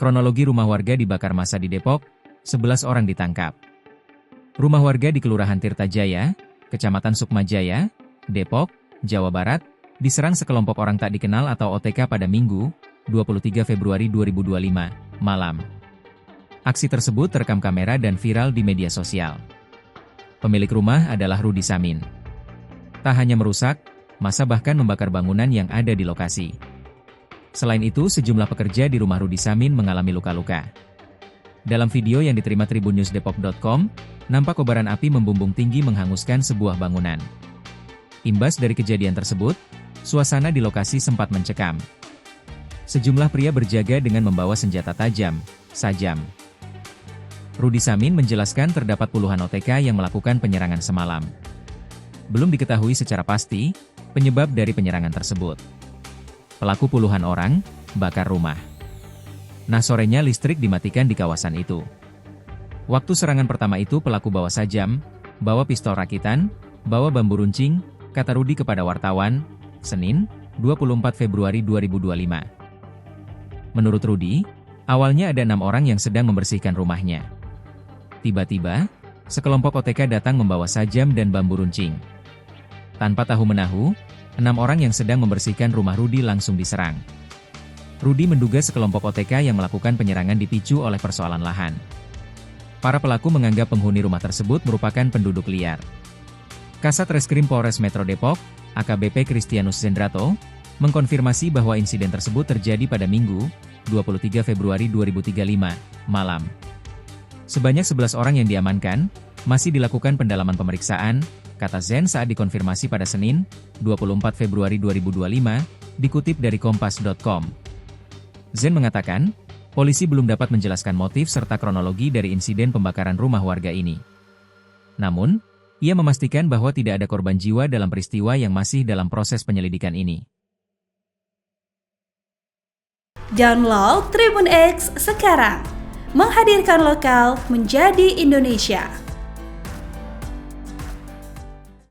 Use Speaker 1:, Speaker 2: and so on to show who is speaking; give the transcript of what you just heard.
Speaker 1: Kronologi rumah warga dibakar massa di Depok, 11 orang ditangkap. Rumah warga di Kelurahan Tirtajaya, Kecamatan Sukmajaya, Depok, Jawa Barat, diserang sekelompok orang tak dikenal atau OTK pada Minggu, 23 Februari 2025, malam. Aksi tersebut terekam kamera dan viral di media sosial. Pemilik rumah adalah Rudi Samin. Tak hanya merusak, massa bahkan membakar bangunan yang ada di lokasi. Selain itu, sejumlah pekerja di rumah Rudi Samin mengalami luka-luka. Dalam video yang diterima tribunnewsdepok.com, nampak kobaran api membumbung tinggi menghanguskan sebuah bangunan. Imbas dari kejadian tersebut, suasana di lokasi sempat mencekam. Sejumlah pria berjaga dengan membawa senjata tajam, sajam. Rudi Samin menjelaskan terdapat puluhan OTK yang melakukan penyerangan semalam. Belum diketahui secara pasti penyebab dari penyerangan tersebut. Pelaku puluhan orang bakar rumah. Nah, sorenya listrik dimatikan di kawasan itu. Waktu serangan pertama itu pelaku bawa sajam, bawa pistol rakitan, bawa bambu runcing, kata Rudi kepada wartawan, Senin, 24 Februari 2025. Menurut Rudi, awalnya ada 6 orang yang sedang membersihkan rumahnya. Tiba-tiba, sekelompok OTK datang membawa sajam dan bambu runcing. Tanpa tahu-menahu, 6 orang yang sedang membersihkan rumah Rudi langsung diserang. Rudi menduga sekelompok OTK yang melakukan penyerangan dipicu oleh persoalan lahan. Para pelaku menganggap penghuni rumah tersebut merupakan penduduk liar. Kasat Reskrim Polres Metro Depok, AKBP Kristianus Zendrato, mengkonfirmasi bahwa insiden tersebut terjadi pada Minggu, 23 Februari 2035, malam. Sebanyak 11 orang yang diamankan, masih dilakukan pendalaman pemeriksaan, kata Zen saat dikonfirmasi pada Senin, 24 Februari 2025, dikutip dari kompas.com. Zen mengatakan, polisi belum dapat menjelaskan motif serta kronologi dari insiden pembakaran rumah warga ini. Namun, ia memastikan bahwa tidak ada korban jiwa dalam peristiwa yang masih dalam proses penyelidikan ini.
Speaker 2: Download Tribun X sekarang, menghadirkan lokal menjadi Indonesia.